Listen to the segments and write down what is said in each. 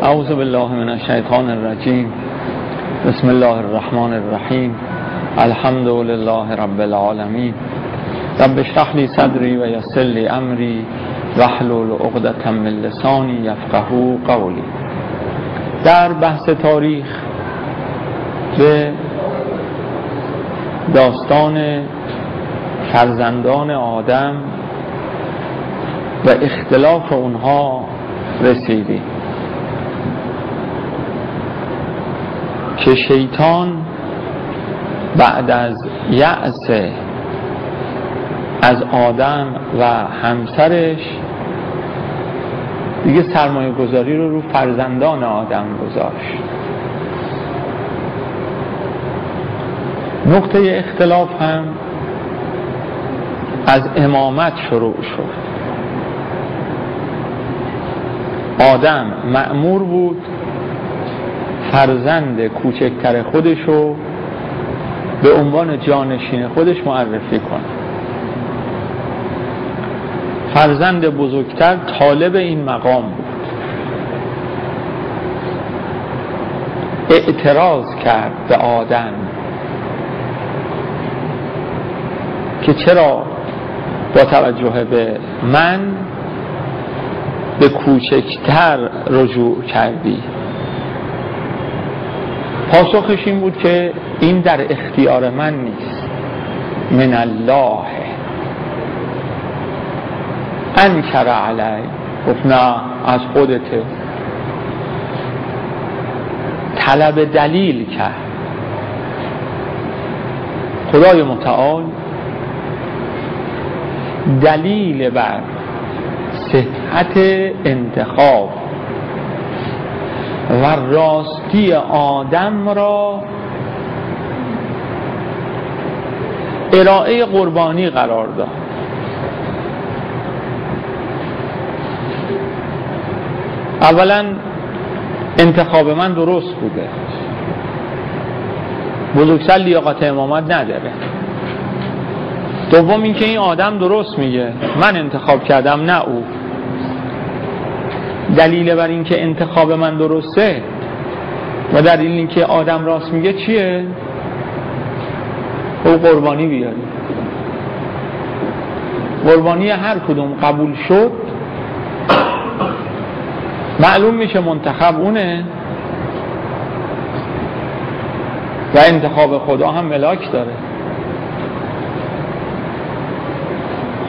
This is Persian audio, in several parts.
اعوذ بالله من الشیطان الرجیم. بسم الله الرحمن الرحیم. الحمد لله رب العالمین. رب اشرح لی صدری و یسر لی امری واحلل عقدة من لسانی یفقهوا قولی. در بحث تاریخ به داستان فرزندان آدم و اختلاف اونها رسیدیم که شیطان بعد از یأس از آدم و همسرش دیگه سرمایه گذاری رو فرزندان آدم گذاشت. نقطه اختلاف هم از امامت شروع شد. آدم مأمور بود فرزند کوچکتر خودشو به عنوان جانشین خودش معرفی کنه. فرزند بزرگتر طالب این مقام بود. اعتراض کرد به آدم که چرا با توجه به من به کوچکتر رجوع کردی؟ پاسخش این بود که این در اختیار من نیست، من الله. انکر علی، گفت نه از خودته. طلب دلیل کرد. خدای متعال دلیل بر صحت انتخاب و راستی آدم را ارائه قربانی قرار داد. اولا انتخاب من درست بوده، بزرگتر لیاقت امامت نداره. دوم اینکه این آدم درست میگه، من انتخاب کردم نه او. دلیل بر اینکه انتخاب من درسته و دلیل اینکه آدم راست میگه چیه؟ او قربانی بیاری. قربانی هر کدوم قبول شد معلوم میشه منتخب اونه و انتخاب خدا هم ملاک داره.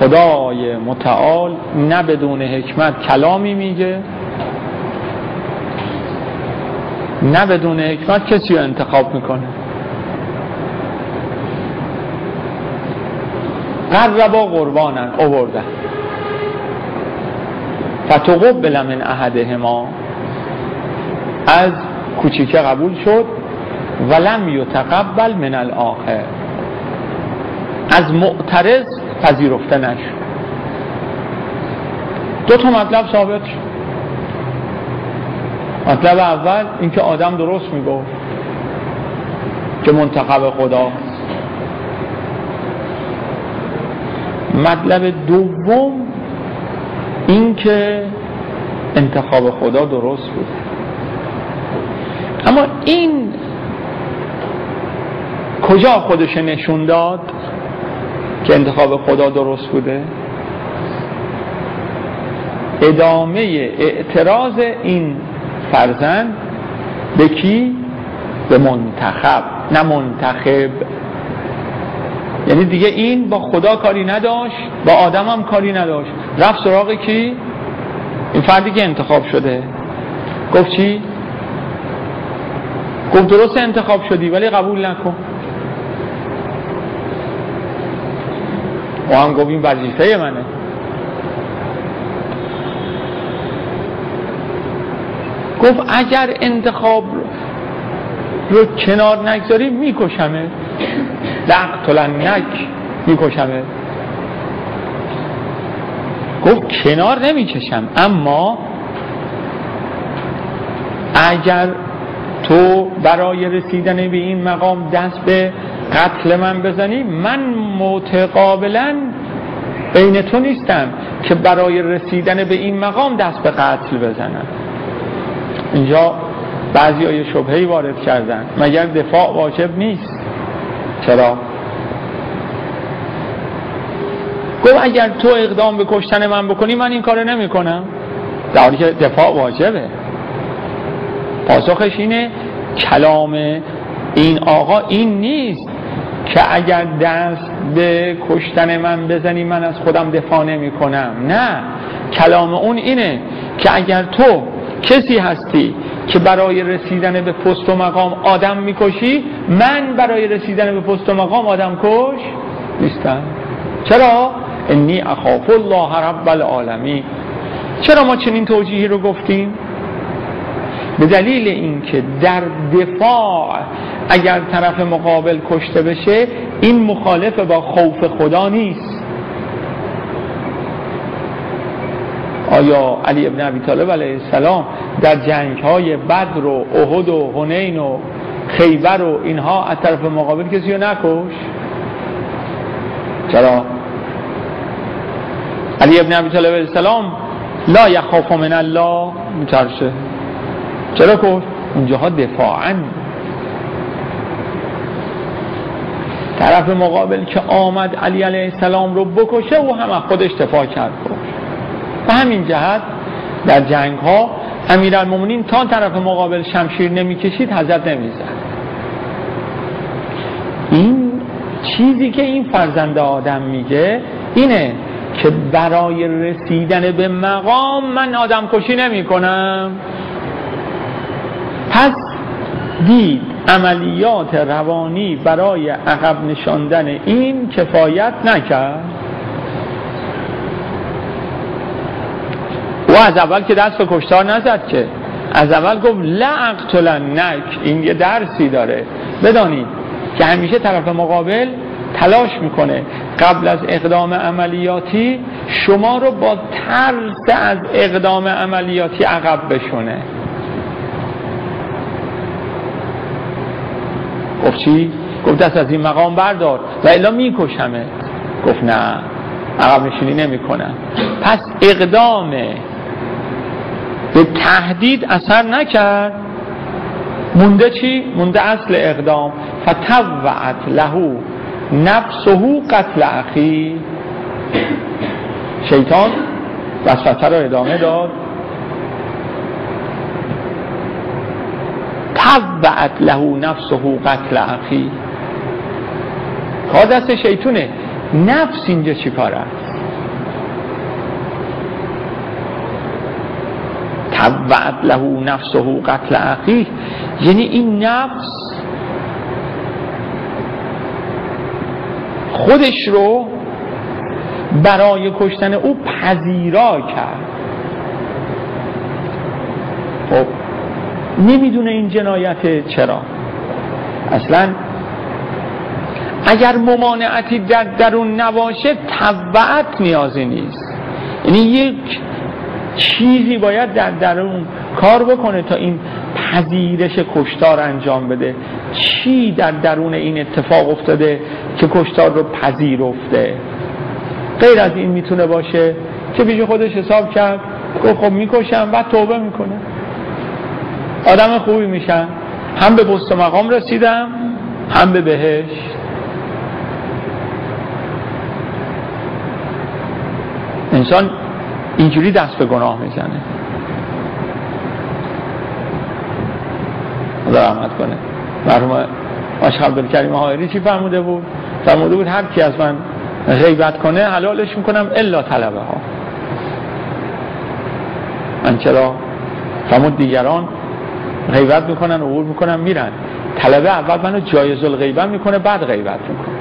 خدای متعال نه بدون حکمت کلامی میگه، نه بدون حکمت کسی رو انتخاب میکنه. قربا قربانن آوردن فتقبل من احدهما، از کوچیکه قبول شد، ولم یتقبل من الاخر، از معترض پذیرفته نشد. دو تا مطلب ثابت شد. مطلب اول اینکه آدم درست میگفت که منتخب خداست. مطلب دوم اینکه انتخاب خدا درست بود. اما این کجا خودش نشون داد که انتخاب خدا درست بوده؟ ادامه اعتراض این فرزند به کی؟ به منتخب، نه منتخب. یعنی دیگه این با خدا کاری نداشت، با آدم هم کاری نداشت. رفت سراغ کی؟ این فردی که انتخاب شده. گفت چی؟ گفت درست انتخاب شدی ولی قبول نکن. و هم گفت این وظیفه منه. گفت اگر انتخاب رو کنار نگذاری میکشمه، لأقتلنک، میکشمه. گفت کنار نمیکشم، اما اگر تو برای رسیدن به این مقام دست به قتل من بزنی، من متقابلا بین تو نیستم که برای رسیدن به این مقام دست به قتل بزنم. اینجا بعضی های شبهه‌ای وارد کردن، مگر دفاع واجب نیست؟ چرا؟ گفت اگر تو اقدام به کشتن من بکنی من این کارو نمی کنم، در حالی که دفاع واجبه. پاسخش اینه کلام این آقا این نیست که اگر دست به کشتن من بزنی من از خودم دفاع نمی کنم. نه، کلام اون اینه که اگر تو کسی هستی که برای رسیدن به پست و مقام آدم میکشی، من برای رسیدن به پست و مقام آدم کش نیستم. چرا؟ انی اخاف الله رب العالمین. چرا ما چنین توجیهی رو گفتیم؟ به دلیل اینکه در دفاع اگر طرف مقابل کشته بشه این مخالف با خوف خدا نیست. آیا علی ابن ابی طالب علیه السلام در جنگ‌های بدر و احد و حنین و خیبر و اینها از طرف مقابل کسی رو نکش؟ چرا؟ علی ابن ابی طالب علیه السلام لا یخاف من الله میترسه. چرا کش؟ اونجاها دفاعاً. طرف مقابل که آمد علی علیه السلام رو بکشه او هم از خودش دفاع کرد. و همین جهت در جنگ ها امیرالمومنین تا طرف مقابل شمشیر نمیکشید حضرت نمیزد. این چیزی که این فرزند آدم میگه اینه که برای رسیدن به مقام من آدم کشی نمی کنم. پس دید عملیات روانی برای عقب نشاندن این کفایت نکرد. و از اول که دست به کشتار نزد، که از اول گفت لأقتلنک. این یه درسی داره، بدانید که همیشه طرف مقابل تلاش میکنه قبل از اقدام عملیاتی شما رو با ترس از اقدام عملیاتی عقب بشونه. گفت چی؟ گفت دست از این مقام بردار و الا میکشمه. گفت نه، عقب نشینی نمی کنم. پس اقدام به تهدید اثر نکرد. مونده چی؟ مونده اصل اقدام. فتوعت له نفسه قتل اخی. شیطان وسوسه رو ادامه داد. توعت له نفسه قتل اخی. کار دست شیطونه. نفس اینجا چی کار است؟ توعت له نفسه قتل اخی یعنی این نفس خودش رو برای کشتن او پذیرا کرد. خب نمیدونه این جنایت. چرا؟ اصلا اگر ممانعتی در درون نباشه توعت نیازی نیست. یعنی یک چیزی باید در درون کار بکنه تا این پذیرش کشتار انجام بده. چی در درون این اتفاق افتاده که کشتار رو پذیرفته؟ غیر از این میتونه باشه که پیش خودش حساب کرد گفت خب میکشم بعد توبه میکنه، آدم خوبی میشم، هم به پست و مقام رسیدم هم به بهشت. انسان اینجوری دست به گناه میزنه. خدا رحمت کنه. مرحوم آشق عبدالکریم حائری چی فرموده بود؟ فرموده بود هر کی از من غیبت کنه حلالش میکنم الا طلبه ها. من چرا؟ فرمود دیگران غیبت میکنن، عبور میکنن، میرن. طلبه اول منو جایز الغیبت میکنه بعد غیبت میکنه.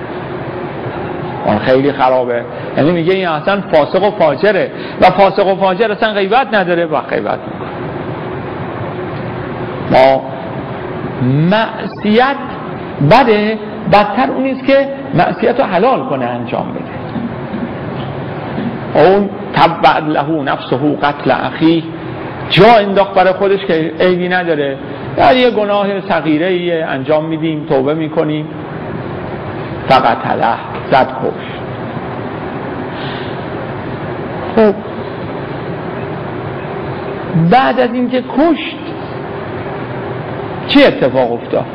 اون خیلی خرابه. یعنی میگه این اصلا فاسق و فاجره و فاسق و فاجر اصلا غیبت نداره و غیبت میکنه. ما معصیت بده، بدتر اونیست که معصیت رو حلال کنه انجام بده. اون تبع له نفسه قتل اخی، جا انداخت برای خودش که عیبی نداره، در یه گناه صغیره انجام میدیم، توبه میکنیم، فقتله زد کش. خب بعد از اینکه کشت چی اتفاق افتاد؟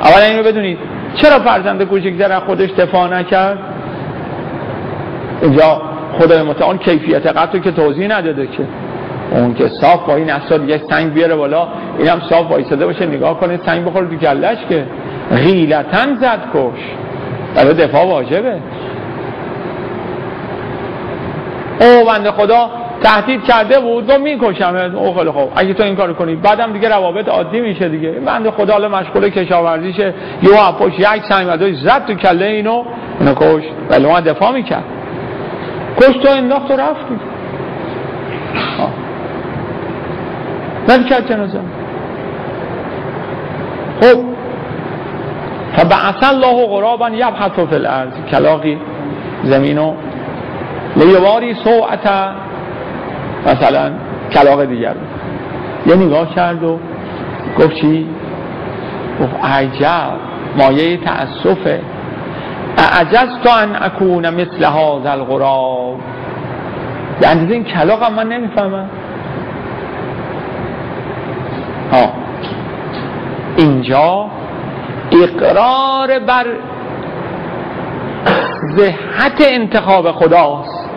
اولا اینو بدونید چرا فرزند کوچکتر از خودش دفاع نکرد؟ اینجا خدای متعال کیفیت قتل که توضیح نداده که اون که صاف با این اصلا یک سنگ بیاره بالا، اینم صاف وایساده باشه نگاه کنه سنگ بخوره تو کلش، که غیلتن زد کش. برای دفاع واجبه. او بنده خدا تهدید کرده بود و میکشم. او خیلی خوب اگه تو این کارو کنی بعدم دیگه روابط عادی میشه دیگه. بنده خدا حالا مشغول کشاورزیشه، یهو اپوش یک سنگ زد زد تو کله اینو کش، ولی اون دفاع میکرد. کش تو انداخت و رفت. نمیکرد جنازه. خب فبعث الله غرابا یبحث فی الارض، کلاغی زمینو لیواری سوءت مثلا کلاغ دیگر یه نگاه کرد و گفت چی؟ گفت عجب، مایه تأسفه، اعجزت ان اکون مثل هذا الغراب. به اندازه این کلاغ هم من نمیفهمم. اینجا اقرار بر صحت انتخاب خداست.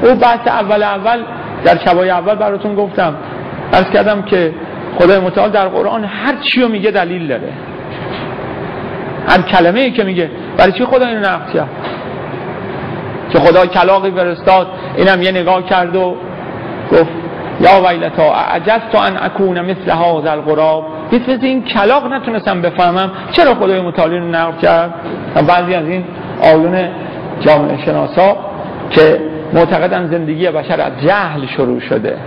او بحث اول در شبای اول براتون گفتم، عرض کردم که خدای متعال در قرآن هر چی رو میگه دلیل داره. هر کلمه ای که میگه برای چی خدا اینو نقل کرد؟ که خدا کلاغی فرستاد، اینم یه نگاه کرد و گفت یا ویلتا اعجزت ان اکون مثل هذا الغراب. مثل این کلاغ نتونستم بفهمم چرا خدای متعال اینو نقل کرد. بعضی از این آیون جامعه شناسا که معتقدن زندگی بشر از جهل شروع شده،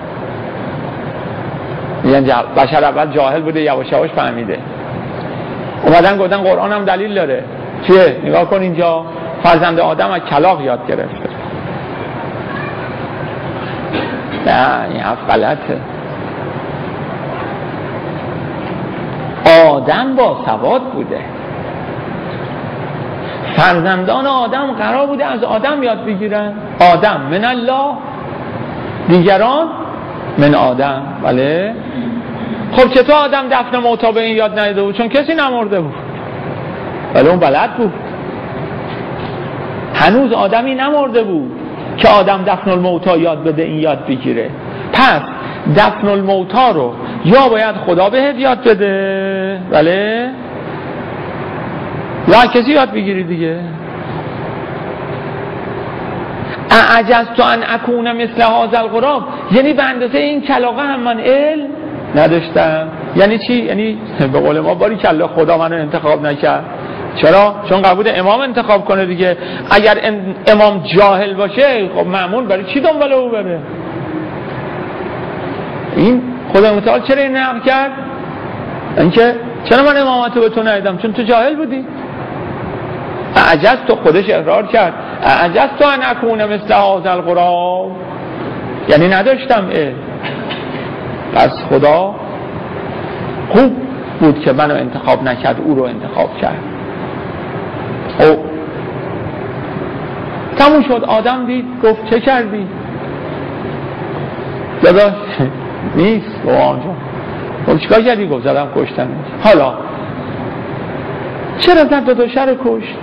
یعنی بشر اول جاهل بوده یواش یواش فهمیده، اومدن گفتن قرآن هم دلیل داره. چیه؟ نگاه کن اینجا فرزند آدم از کلاغ یاد گرفته. نه این حرف غلطه. آدم با سواد بوده، فرزندان آدم قرار بوده از آدم یاد بگیرن. آدم من الله، دیگران من آدم. بله. خب چطور آدم دفن موتی به این یاد نداده بود؟ چون کسی نمرده بود. ولی اون بلد بود. هنوز آدمی نمرده بود که آدم دفن الموتی یاد بده، این یاد بگیره. پس دفن الموتی رو یا باید خدا بهت یاد بده، بله، یا کسی یاد بگیری دیگه. اعجزت ان اکون مثل هذا الغراب، یعنی به اندازه این کلاغه هم من علم نداشتم. یعنی چی؟ یعنی به قول ما باری کلا خدا منو انتخاب نکرد. چرا؟ چون قبول امام انتخاب کنه دیگه. اگر امام جاهل باشه خب معمول برای چی دنبال او بره؟ این خدا متعال چرا این نقل کرد؟ اینکه چرا من امامتو به تو ندیدم؟ چون تو جاهل بودی. اعجزت، خودش اقرار کرد اعجزت ان اکون مثل هذا الغراب، یعنی نداشتم علم. پس خدا خوب بود که منو انتخاب نکرد، او رو انتخاب کرد. او تموم شد. آدم دید گفت چه کردی؟ داداش نیست با آنجا. خب چیکار کردی؟ گفت زدم کشتم. حالا چرا زد داداشه رو کشت؟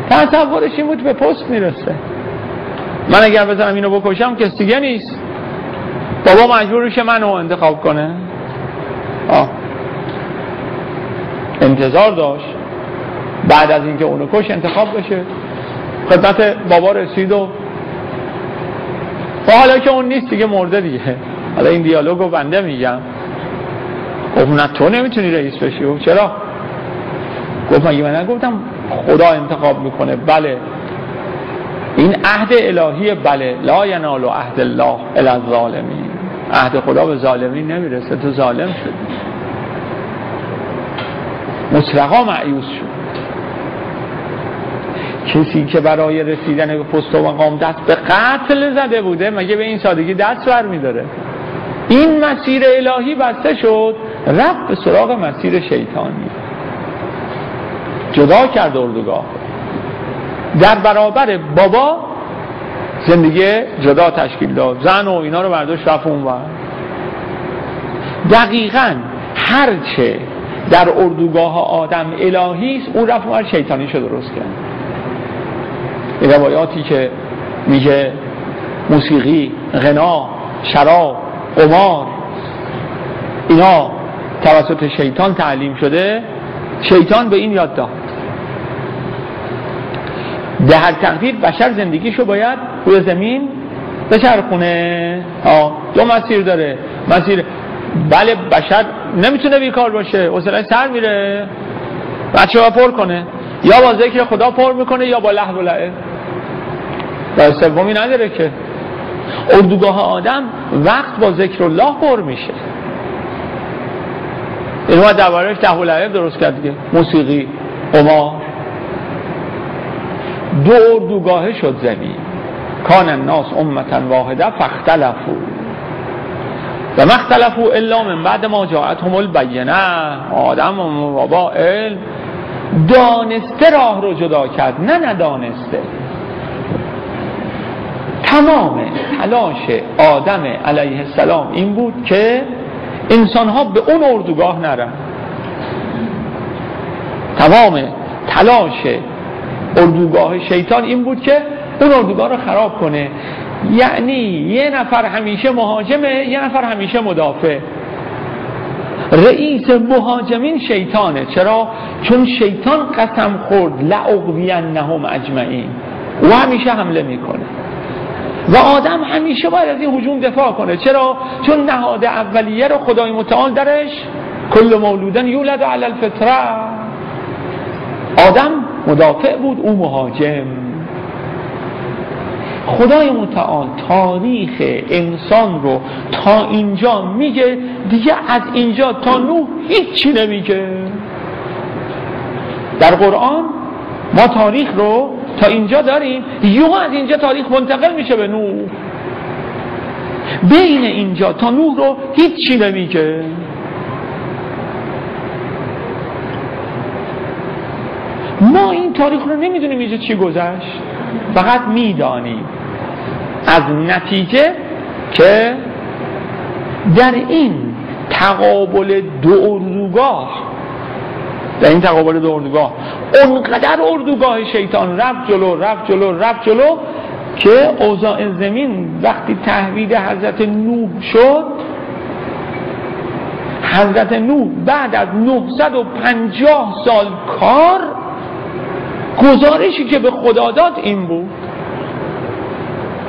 تصورش این بود به پست میرسه. من اگر بزنم اینو بکشم کسی دیگه نیست، بابا مجبورش منو انتخاب کنه. انتظار داشت بعد از اینکه اونو کش انتخاب بشه. خدمت بابا رسید و حالا که اون نیست دیگه مرده دیگه. حالا این دیالوگو بنده میگم. گفت نه تو نمیتونی رئیس بشی. و چرا؟ گفت مگه من نگفتم خدا انتخاب میکنه؟ بله این عهد الهیه. بله لا ینال عهد الله الی الظالمین، عهد خدا به ظالمین نمیرسه. تو ظالم شدی. مطلقا مایوس شد. کسی که برای رسیدن به پست و مقام دست به قتل زده بوده مگه به این سادگی دست بر میداره؟ این مسیر الهی بسته شد، رفت به سراغ مسیر شیطانی. جدا کرد اردوگاه. در برابر بابا زندگی جدا تشکیل داد. زن و اینا رو برداشت رفت اونور. دقیقاً هرچه در اردوگاه آدم الهی است اون رفت اون شیطانیشو درست کرد. این روایاتی که میگه موسیقی، غنا، شراب، قمار اینا توسط شیطان تعلیم شده، شیطان به این یاد داد به هر تقدیر بشر زندگیشو باید روی زمین بچرخونه. دو مسیر داره. مسیر بله بشر نمیتونه بیکار باشه، حوصله‌اش سر میره، بچه‌ها پر کنه، یا با ذکر خدا پر میکنه یا با لهو و لعب. راه سومی نداره که. اردوگاه آدم وقت با ذکر الله پر میشه. اینو ما درباره‌اش لهو و لعب درست کرد دیگه، موسیقی، قمار. دو اردوگاه شد زمین. کان الناس امة واحده فاختلفوا و ما اختلفوا الا من بعد ما جاءتهم البینه. آدم و بابا علم دانسته راه رو جدا کرد، نه ندانسته. تمام تلاش آدم علیه السلام این بود که انسان‌ها به اون اردوگاه نرن. تمام تلاش اردوگاه شیطان این بود که اون اردوگاه رو خراب کنه. یعنی یه نفر همیشه مهاجمه، یه نفر همیشه مدافع. رئیس مهاجمین شیطانه. چرا؟ چون شیطان قسم خورد لأغوینهم اجمعین، او همیشه حمله میکنه و آدم همیشه باید از این هجوم دفاع کنه. چرا؟ چون نهاد اولیه رو خدای متعال درش کل مولودن یولد علی الفطره. آدم مدافع بود، او مهاجم. خدای متعال تاریخ انسان رو تا اینجا میگه، دیگه از اینجا تا نوح هیچی نمیگه. در قرآن ما تاریخ رو تا اینجا داریم، یهو از اینجا تاریخ منتقل میشه به نوح. بین اینجا تا نوح رو هیچی نمیگه. ما این تاریخ رو نمیدونیم اینجا چی گذشت، فقط میدانیم از نتیجه که در این تقابل دو اردوگاه، در این تقابل دو اردوگاه اونقدر اردوگاه شیطان رفت جلو که اوضاع زمین وقتی تحویل حضرت نوح شد، حضرت نوح بعد از 950 سال کار گزارشی که به خدا داد این بود.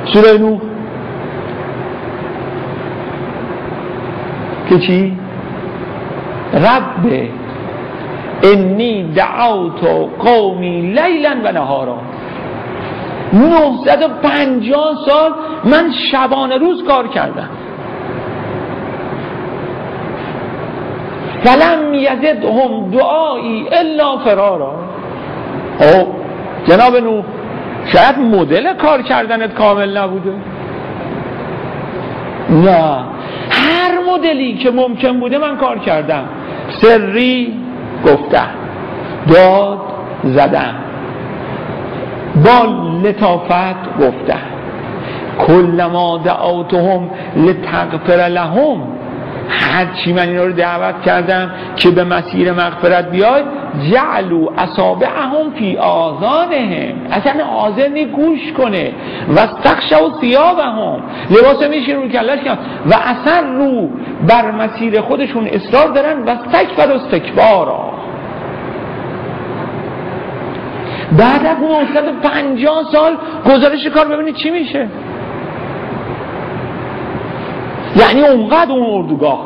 سوره نوح که رب انی دعوت قومی لیلا و نهارا. 950 سال من شبانه روز کار کردم. فلم یزدهم دعایی الا فرارا. جناب نوح، شاید مدل کار کردنت کامل نبوده. نه، هر مدلی که ممکن بوده من کار کردم. سری گفتم، داد زدم، با لطافت گفتم. کلما دعوتهم لتغفر لهم، هرچی من اینا رو دعوت کردم که به مسیر مغفرت بیاید، جعلوا اصابعهم فی آذانهم، اصلا حاضر گوش کنه، و استغشوا ثیابهم، لباس میشین رو کلش کن، و اصلا رو بر مسیر خودشون اصرار دارن، و استکبروا استکبارا. بعد از 950 سال گزارش کار ببینید چی میشه. یعنی اونقدر اون اردوگاه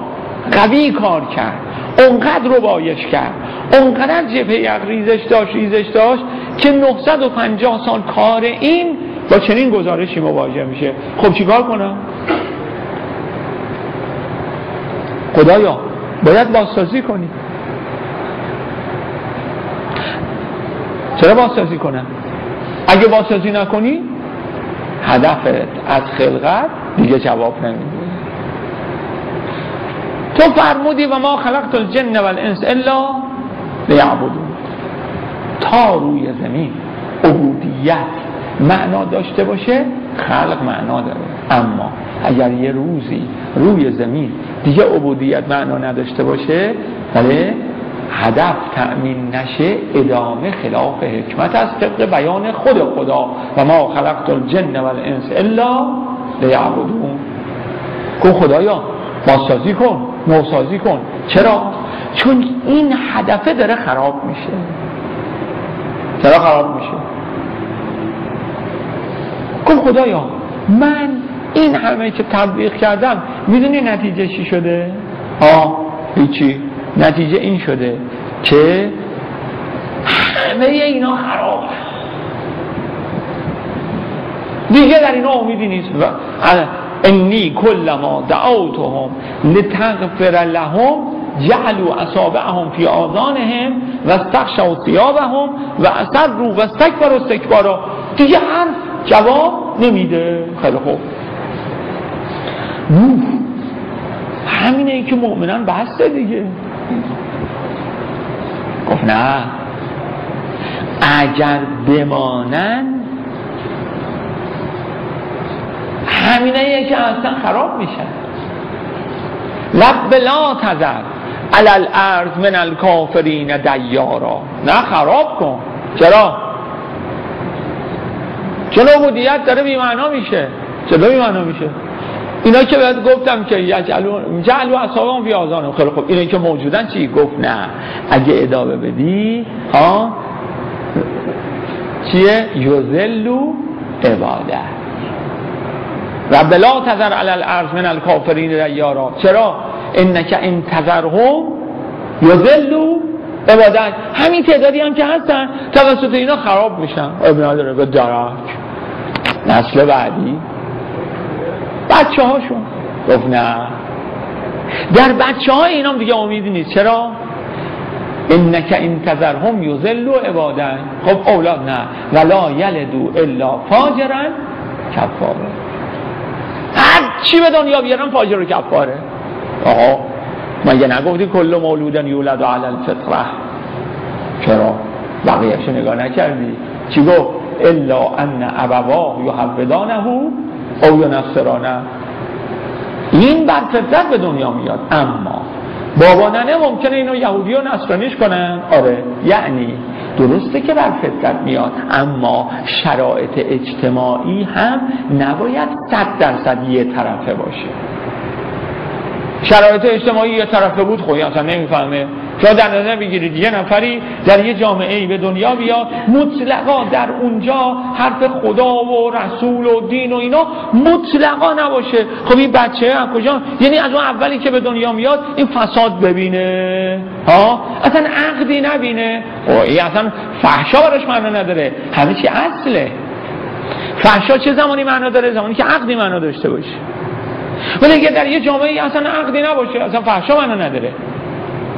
قوی کار کرد، اونقدر ربایش کرد، اونقدر جبهه عقل ریزش داشت که 950 سال کار این با چنین گزارشی مواجه میشه. خب چیکار کنم؟ خدایا باید بازسازی کنی. چرا بازسازی کنم؟ اگه بازسازی نکنی هدفت از خلقت دیگه جواب نمیده. تو فرمودی و ما خلقت الجن والانس الا لیعبدون. تا روی زمین عبودیت معنا داشته باشه، خلق معنا داره. اما اگر یه روزی روی زمین دیگه عبودیت معنا نداشته باشه، ولی هدف تأمین نشه، ادامه خلاف حکمت است طبق بیان خود خدا و ما خلقت الجن والانس الا لیعبدون. گفت خدایا بازسازی کن، نوسازی کن. چرا؟ چون این هدفه داره خراب میشه. چرا خراب میشه؟ گفت خدایا من این همه که تبلیغ کردم میدونی نتیجه چی شده؟ هیچی. نتیجه این شده که همه اینا خراب، دیگه در اینا امیدی نیست. انی کلما دعوتهم لتغفر لهم جعلوا اصابعهم فی آذانهم و استغشوا ثیابهم و اصروا و استکبروا استکبارا. دیگه حرف جواب نمیده. خیلی خوب، همینه ای که مؤمنان بسته دیگه. گفت نه، اگر بمانن همینه ای که اصلا خراب میشن. لب لا تذر علی الارض من الکافرین دیارا. نه خراب کن. چرا؟ چون عبودیت داره بی‌معنا میشه. چرا بی‌معنا میشه؟ اینا که بهت گفتم که جعلوا اصابعهم فی آذانهم، خیلی خوب، اینا که موجودن چی؟ گفت نه، اگه ادامه بدی چیه؟ یذلوا عباده. رب لا تذر علی الارض من الکافرین دیارا. چرا؟ انک ان تذرهم یذلوا عبادت. همین تعدادی هم که هستن توسط اینا خراب میشن. ابن نداره به درک نسل بعدی بچه هاشون. گفت نه، در بچه های اینام دیگه امیدی نیست. چرا؟ انک ان تذرهم یذلوا عبادت. خب اولاد نه، ولا یلدوا الا فاجرا کفارا. هر چی به دنیا بیارن فاجر و کفاره. مگه نگفتی کل مولود یولد علی الفطره؟ چرا؟ بقیه‌شو نگاه نکردی؟ چی گفت؟ الا ان ابواه یحودانه او ینصرانه. این بر فطرت به دنیا میاد، اما بابا ننه ممکنه اینو یهودی و نصرانیش کنن. آره، یعنی درسته که بر فطرت میاد، اما شرایط اجتماعی هم نباید 100% یه طرفه باشه. شرایط اجتماعی یه طرفه بود خودی اصلا نمیفهمه. شما در نظر بگیرید یه نفری در یه جامعه‌ای به دنیا بیاد، مطلقا در اونجا حرف خدا و رسول و دین و اینا مطلقا نباشه. خب این بچه از کجا؟ یعنی از اون اولی که به دنیا میاد این فساد ببینه، اصلا عقدی نبینه. این اصلا فحشا براش معنا نداره، همه چی اصله. فحشا چه زمانی معنا داره؟ زمانی که عقدی معنا داشته باشه. ولی اگه در یه جامعه اصلا عقدی نباشه، اصلا فحشا معنا نداره.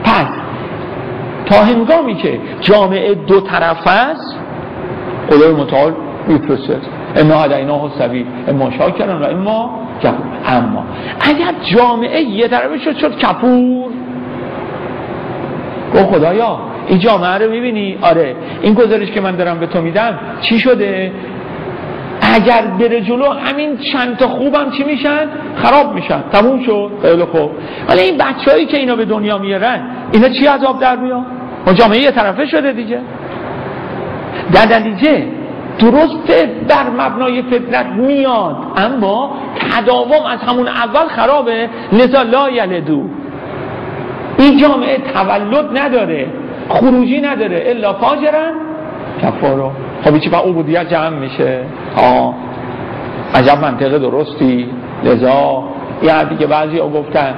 پس تا هنگامی که جامعه دو طرف است، خدای متعال میفرسته اما هدیناه السبیل اما شاکرا و اما کفور. اما اگر جامعه یه طرفه شد کفور، گفت خدایا این جامعه رو میبینی؟ آره، این گزارش که من دارم به تو میدم چی شده؟ اگر بره جلو همین چند تا خوبم چی میشن؟ خراب میشن، تموم شد. خیلی خوب، ولی این بچه‌هایی که اینا به دنیا میارن اینا چی عذاب در میاد؟ ما جامعه یه طرفه شده دیگه. در نتیجه درسته بر مبنای فطرت میاد، اما تداوم از همون اول خرابه. لذا لا یلدو، این جامعه تولد نداره، خروجی نداره، الا فاجرا کفارا. خب چی با عبودیت جمع میشه؟ عجب منطقه درستی. لذا یه حرفی که بعضی ها گفتن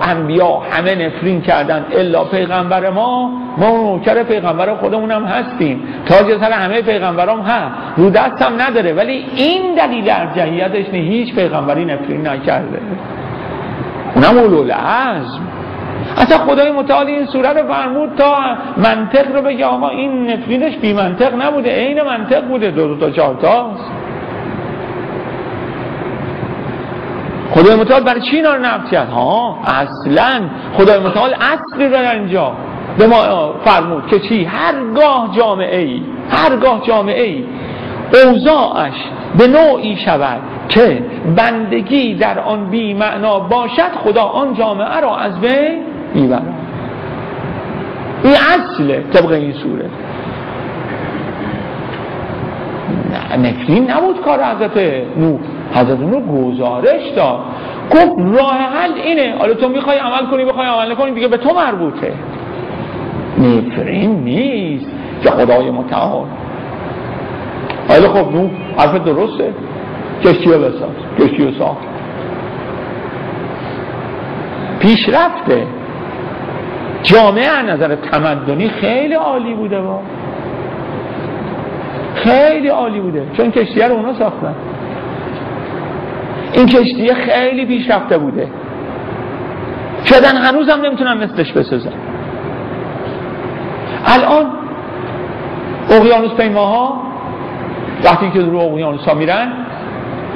انبیا همه نفرین کردن الا پیغمبر ما نوکر پیغمبر خودمونم هستیم، تاج سر همه پیغمبرام هست، رو دستم نداره، ولی این دلیل ارجحیتش نه، هیچ پیغمبری نفرین نکرده، اونم اولوالعزم. اصلا خدای متعال این سوره رو فرمود تا منطق رو بگه آقا این نفرینش بی منطق نبوده، عین منطق بوده، 2 تا 4 تاست. خدای متعال برای چی اینا رو نفی کرد؟ اصلا خدای متعال اصلی رو در اینجا به ما فرمود که چی؟ هرگاه جامعه ای اوضاعش به نوعی شود که بندگی در آن بی معنا باشد خدا آن جامعه را از بین میبرد. این اصله طبق این سوره. نفرین نبود کار حضرت نوح. حضرت نوح گزارش داد، گفت راه حل اینه، حالا تو میخوای عمل کنی بخوای عمل نکنی دیگه به تو مربوطه. نفرین نیست که خدای متعال. حالا خب نوح حرف درسته، کشتی رو بساز، کشتی رو ساخت، پیشرفته. جامعه از نظر تمدنی خیلی عالی بوده، خیلی عالی بوده، چون کشتیه رو اونا ساختن. این کشتیه خیلی پیشرفته بوده، شاید هنوز هم نمیتونن مثلش بسازن. الان اقیانوس پیماها وقتی که رو اقیانوس ها میرن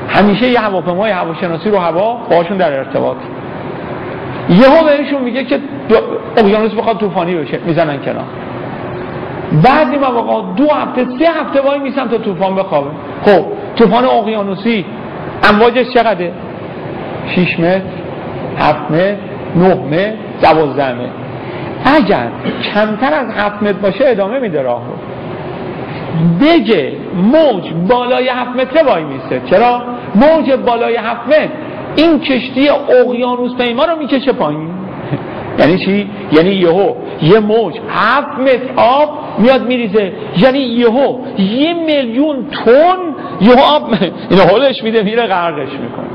همیشه یه هواپیمای هواشناسی رو هوا باشون در ارتباط، یهو بهشون میگه که اقیانوس بخواد طوفانی بشه میزنن کنار. بعضی مواقع 2 هفته 3 هفته وای میسن تا طوفان بخوابه. خب طوفان اقیانوسی امواجش چقدره؟ 6 متر، 7 متر، 9 متر، 12 متر. اگر کمتر از 7 متر باشه ادامه میده راه رو. بگه موج بالای 7 متر وای میسه. چرا؟ موج بالای 7 متر این کشتی اقیانوس پیما رو میکشه پایین. یعنی چی؟ یعنی یهو یه موج 7 متر آب میاد میریزه، یعنی یهو 1,000,000 تن یهو آب اینو هولش میده میره غرقش میکنه.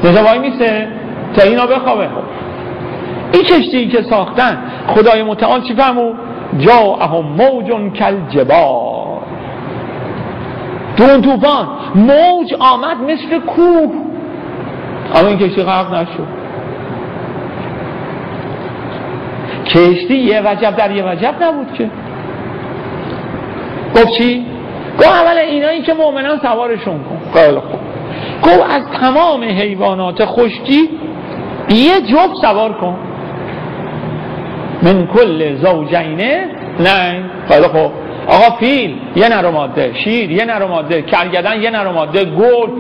دیگه وای میسه تا اینا بخوابه. این کشتی که ساختن خدای متعال چی فرمود؟ جاءهم موج کالجبال. تو اون طوفان موج آمد مثل کوه، اما این کشتی غرق نشد. کشتی یه وجب در یه وجب نبود که. گفت چی؟ گفت اول اینایی که مؤمنان سوارشون کن. خیلی خوب. گفت از تمام حیوانات خشکی یه جفت سوار کن. من کل زوجین نه. خیلی خوب. آقا فیل یه نر و ماده، شیر یه نر و ماده، کرگدن یه نر و ماده، گرگ.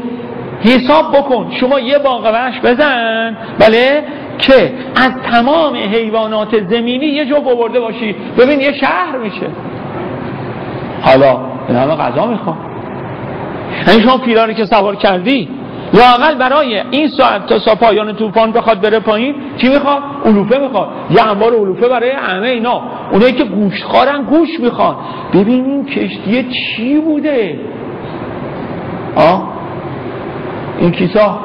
حساب بکن شما یه باغ وحش بزن، بله، که از تمام حیوانات زمینی یه جو آورده باشی، ببین یه شهر میشه. حالا این همه غذا میخواد. یعنی شما پیلانی که سوار کردی لااقل برای این ساعت تا پایان طوفان بخواد بره پایین چی میخواد؟ علوفه میخواد. یه انبار علوفه برای همه اینا. اونایی که گوشت خورن گوش میخوان. ببین این کشتی چی بوده؟ این کیسا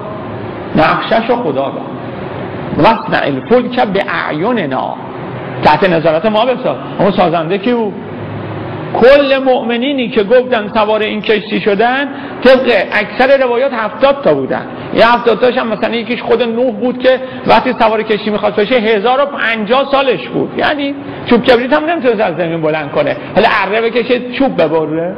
نقشش رو خدا داد. وصنع الفلک باعیننا، تحت نظارت ما بساز. اما سازنده کی بود؟ کل مؤمنینی که گفتن سوار این کشتی شدن طبق اکثر روایات 70 تا بودن. یه 70 تاش هم مثلا یکیش خود نوح بود که وقتی سوار کشتی میخواست بشه 1050 سالش بود، یعنی چوب کبریت هم نمیتونست از زمین بلند کنه، حالا اره بکشه چوب ببره.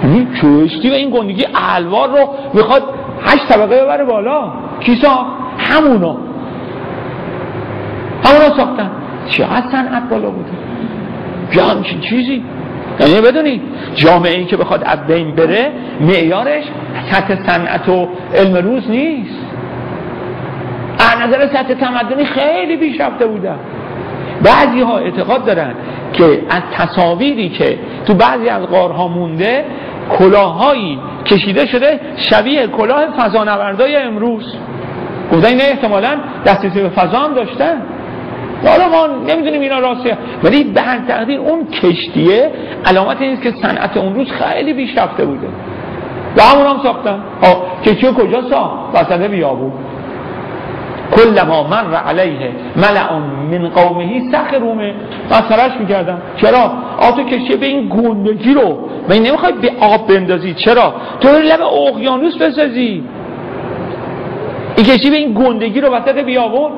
یعنی کشتی و این گندگی الوار رو میخواد 8 طبقه ببره بالا. کیسا همونا ساختن. چقدر صنعت بالا بوده یا همچین چیزی. یعنی بدونید جامعه این که بخواد از بین بره معیارش سطح صنعت و علم روز نیست. از نظر سطح تمدنی خیلی پیشرفته بودن. بعضی ها اعتقاد دارن که از تصاویری که تو بعضی از غارها مونده کلاهایی کشیده شده شبیه کلاه فضانوردای امروز. گفتن اینه احتمالاً دسترسی به فضا هم داشتن. حالا ما نمیدونیم اینا راستیه، ولی به هر تقدیر اون کشتیه علامت اینست که صنعت اون روز خیلی پیشرفته بوده و همون هم ساختن. کشتیو کجا ساخت؟ وسط بیابون. کلما مر علیه ملأ من قومه سخروا منه، مسخره‌اش میکردن. چرا؟ تو کشتی به این گندگی رو و این نمیخوای به آب بندازی، چرا؟ تو لب اقیانوس بسازی. این کشتی به این گندگی رو وسط بیابون،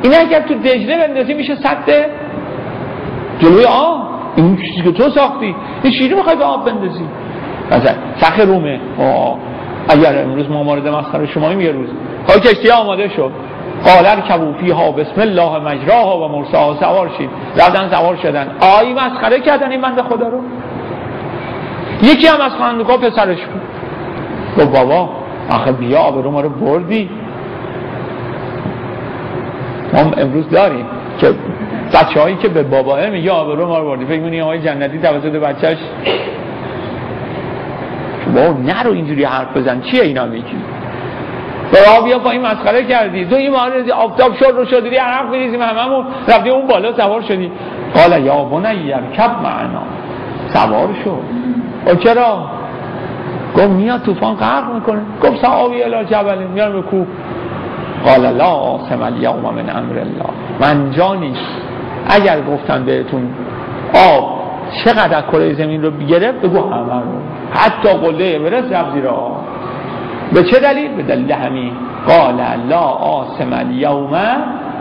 این اگر تو دجله بندازی میشه سد جلوی آب. این چیزی که تو ساختی این چیزی میخوای به آب بندازی. مثلا سخر رومه. اگر امروز ما مورد مسخره شماییم یه روز کشتی آماده شد، قال ارکبوا فیها بسم الله مجراها و مرساها، سوار شید. رفتن سوار شدن. مسخره کردن این بنده خدا رو. یکی هم از خوانندگان پسرش بود. گفت بابا آخه بیا آبرو ما رو بردی. ما امروز داریم که بچه هایی که به باباه میگه آبرو ما رو بردی، فکر می‌کنی آقای جنتی توسط بچهش بابا نرو اینجوری حرف بزن، چیه اینا میگی؟ برای بیا با این مسخره کردی، تو این مهاره آفتاب شد رو شدی عرق میریزیم هممون رفتی اون بالا سوار شدی. قال یا بنی ارکب معنا، سوار شد. و چرا؟ گفت میاد طوفان غرق میکنه. گفت سآوی الی جبل، میاد به کوه. قال لا عاصم الیوم من امر الله، من جا نیست. اگر گفتن بهتون آب چقدر کره زمین رو گرفت بگو همه رو، حتی قله اورست رفت زیر آب. به چه دلیل؟ به دلیل همین. قال لا عاصم الیوم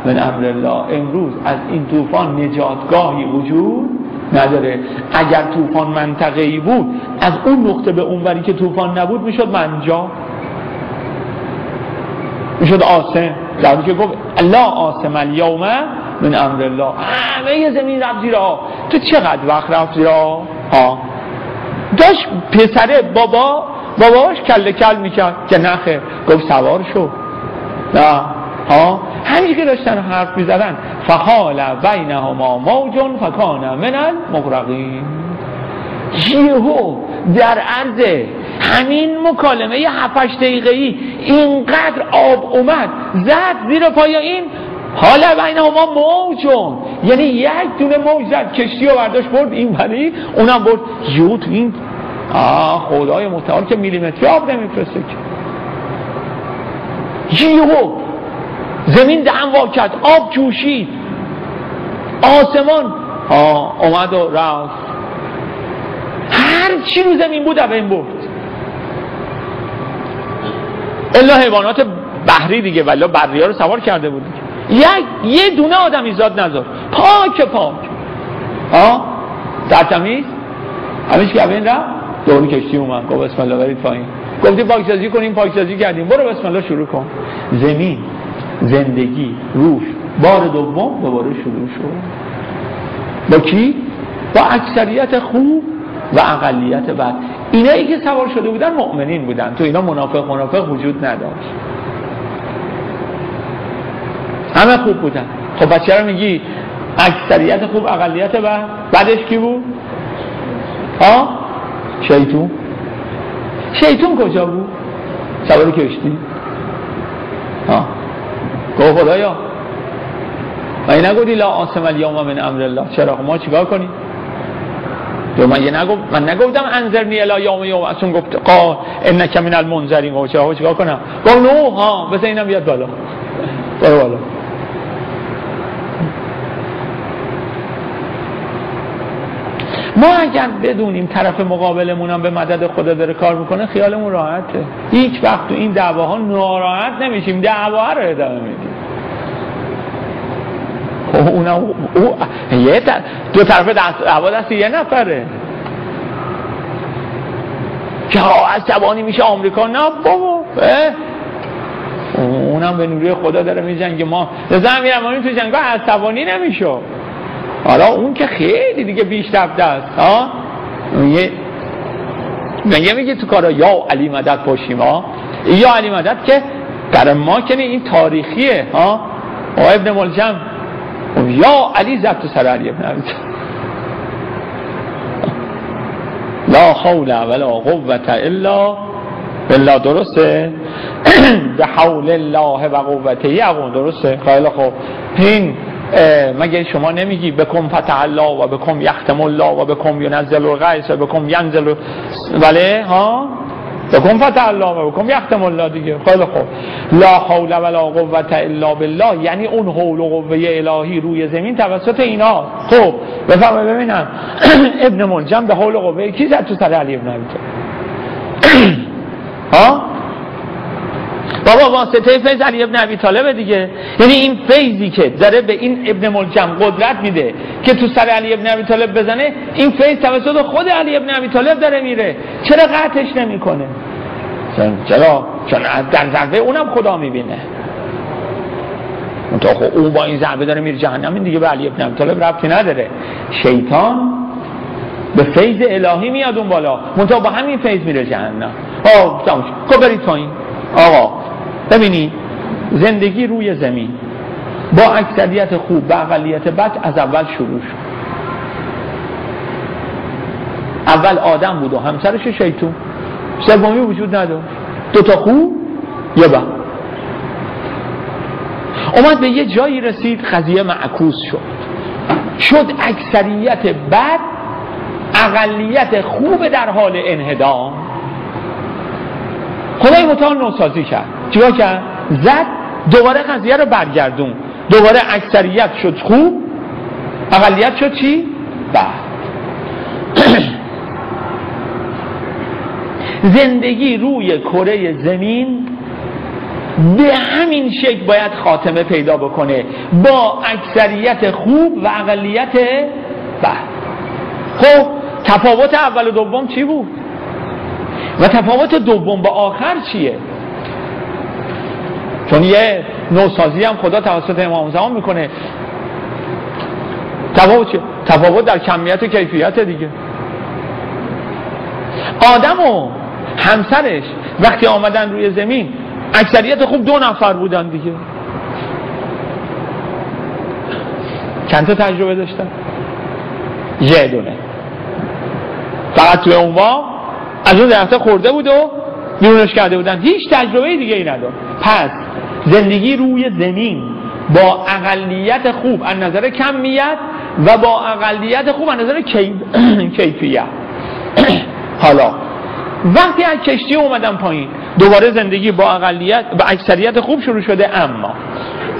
من امر الله، امروز از این طوفان نجاتگاهی وجود نداره. اگر طوفان منطقه‌ای بود از اون نقطه به اون وری که طوفان نبود میشد منجا، میشد عاصم. در حالی که گفت لا عاصم الیوم من امر الله، همه زمین رفت زیر آب. تو چقدر وقت رفت زیر آب؟ داشت پسره باباش کله کل میکرد که نخه، گفت سوار شو. نه همین که داشتن حرف میزدن فحال بینهما موج فکان من المغرقین. یهو در عرض همین مکالمه 7-8 دقیقه‌ای اینقدر آب اومد زد زیر پای این. حال بینهما موجون، یعنی یک دونه موج زد کشتی رو برداشت برد این ولی اونم برد. یهو تو این خدای متعال که میلیمتری آب نمیفرسته که، یهو زمین دهن وا کرد، آب جوشید، آسمان اومد و رفت، هر چی رو زمین بود از بین برد الا حیوانات بحری دیگه، ولی بریا رو سوار کرده بود دیگه. یه دونه آدمی زاد نذار، پاک در تمیز همیش که از بین رفت. دوری کشتی اومد گفت بسم الله برید پایین. گفتی پاکسازی کنیم، پاکسازی کردیم، برو بسم الله شروع کن. زمین زندگی روش بار دوم دوباره شروع شد. با کی؟ با اکثریت خوب و اقلیت بد. اینایی که سوار شده بودن مؤمنین بودن، تو اینا منافق وجود نداشت، همه خوب بودن. خب پس چرا میگی اکثریت خوب اقلیت بد؟ بعدش کی بود؟ شیطون کجا بود؟ سوار کشتی. گفت خدایا من نگودی لا عاصم الیوم من امر الله، چرا ما چیکار کنیم؟ من نگفتم انذرنی الی یوم یبعثون، گفت قال انک من المنذرین. گفت چیکار کنم؟ گفت نو بس اینم بیاد بالا، برو بالا. ما اگر بدونیم طرف مقابلمون هم به مدد خدا داره کار میکنه خیالمون راحته، هیچ وقت تو این دعواها ناراحت نمیشیم، دعوا رو ادامه میدیم. دو طرف دعوا دست یه نفره که عصبانی میشه آمریکا، نه بابا اونم به نوری خدا داره میجنگه. ما زمین امانی تو جنگا عصبانی نمیشه. حالا اون که خیلی دیگه بیش رفته است. میگه تو کارا یا علی مدد باشیم، یا علی مدد که در ما که این تاریخیه. ابن ملجم یا علی زد تو سر علی ابن ابی طالب، لا حول ولا قوة الا بالله. درسته؟ به حول الله و قوته یقون. درسته؟ خیلی خوب. این مگه شما نمیگی بکم فتح الله و بکم یختم الله و بکم ینزل الغیث و بکم ینزل ولی بکم فتح الله و بکم یختم الله دیگه. خیلی خوب. لا حول ولا قوة الا بالله یعنی اون حول و قوه الهی روی زمین توسط اینا. خب بفهم ببینم ابن ملجم به حول و قوه کی زد تو سر علی ابن ابی طالب؟ بابا واسطه فیض علی ابن ابی طالب دیگه. یعنی این فیضی که داره به این ابن ملجم قدرت میده که تو سر علی ابن ابی طالب بزنه، این فیض توسط خود علی ابن ابی طالب داره میره. چرا قطعش نمیکنه؟ چرا؟ چون در ضربه اونم خدا میبینه. منتها اون با این ضربه داره میره جهنم، این دیگه به علی ابن ابی طالب ربطی نداره. شیطان به فیض الهی میاد اون بالا، منتها با همین فیض میره جهنم. تموم شد. خب برید پایین. آقا ببینید زندگی روی زمین با اکثریت خوب و اقلیت بد از اول شروع شد. اول آدم بود و همسرش شیطون، سومی وجود نداشت، دوتا خوب یه بد. اومد به یه جایی رسید قضیه معکوس شد اکثریت بد اقلیت خوب در حال انهدام. خدای متعال نوسازی کرد. چیکار کرد؟ زد دوباره قضیه رو برگردون، دوباره اکثریت شد خوب، اقلیت شد چی؟ بد. زندگی روی کره زمین به همین شکل باید خاتمه پیدا بکنه، با اکثریت خوب و اقلیت بد. خب تفاوت اول و دوم چی بود؟ و تفاوت دوم با آخر چیه؟ چون یه نوسازی هم خدا توسط امام زمان میکنه. تفاوت چیه؟ تفاوت در کمیت و کیفیت دیگه. آدم و همسرش وقتی آمدن روی زمین اکثریت خوب 2 نفر بودن دیگه. چند تا تجربه داشتن؟ یه دونه. فقط توی اون از اون درخت خورده بود و بیرونش کرده بودن، هیچ تجربه دیگه ای نداشت. پس زندگی روی زمین با اقلیت خوب از نظر کمیت و با اقلیت خوب از نظر کیفیت. حالا وقتی از کشتی اومدن پایین دوباره زندگی با اقلیت و اکثریت خوب شروع شده، اما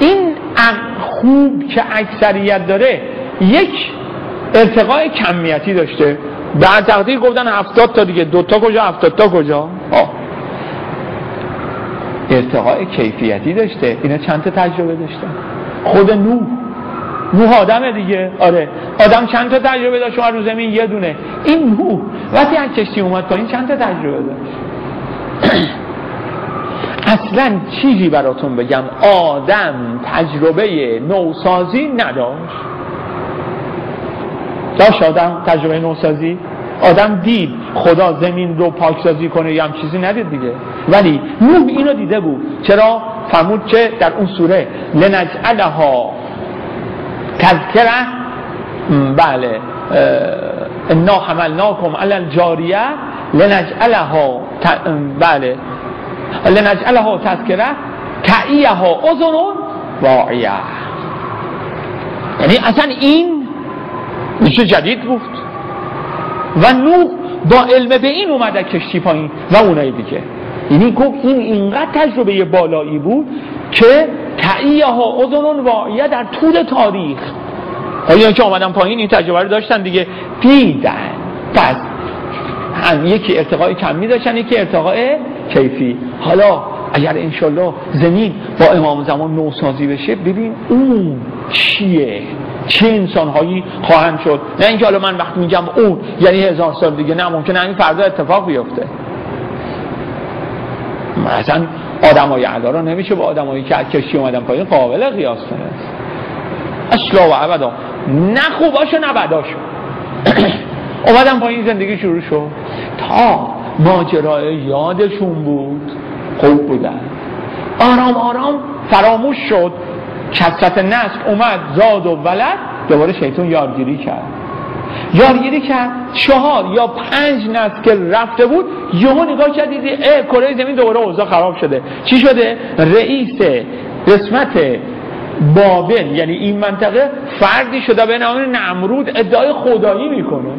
این خوب که اکثریت داره یک ارتقای کمیتی داشته. در تقدیر گفتن 70 تا دیگه، 2 تا کجا 70 تا کجا؟ ارتقای کیفیتی داشته. اینا چند تا تجربه داشتن؟ خود نوح آدمه دیگه. آره آدم چند تا تجربه داشت رو زمین؟ یه دونه. این نوح وقتی از کشتی اومد پایین چند تا تجربه داشت؟ اصلا چیزی براتون بگم، آدم تجربه نوسازی نداشت. داشت آدم تجربه نوسازی؟ آدم دید خدا زمین رو پاکسازی کنه یا هم چیزی ندید دیگه. ولی نوح اینو دیده بود. چرا؟ فرمود که در اون سوره لنجعلها تذکره، بله، انا حملناکم علی الجاریه لنجعلها بله لنجعلها تذکره تعیها اذن واعیه. یعنی اصلا این میشه جدید بود و نوح با علم به این اومده کشتی پایین و اونایی دیگه. یعنی گفت این اینقدر تجربه بالایی بود که تعیها اذن واعیه در طول تاریخ آیا که اومدن پایین این تجربه رو داشتن دیگه، دیدن. پس هم یکی ارتقای کمی داشتن، یکی ارتقای کیفی. حالا اگر انشالله زمین با امام زمان نوسازی بشه، ببین اون چیه، چه انسانهایی خواهند شد. نه اینکه حالا من وقتی میگم اون یعنی 1000 سال دیگه، نه، ممکنه همین فردا اتفاق بیفته. مثلا آدمای اعلی رو نمیشه با آدمایی که از کشتی اومدن پایین قابل قیاس کنه اصلا و ابدا. نه خوباشو نه بداشو. اومدن پایین زندگی شروع شد. تا ماجرای یادشون بود، خوب بودن، آرام آرام فراموش شد. کثرت نسل اومد، زاد و ولد، دوباره شیطان یارگیری کرد 4 یا 5 نسل که رفته بود، یهو نگاه کردید کره زمین دوباره اوضاع خراب شده. چی شده؟ رئیس قسمت بابل، یعنی این منطقه، فردی شده به نام نمرود، ادعای خدایی میکنه.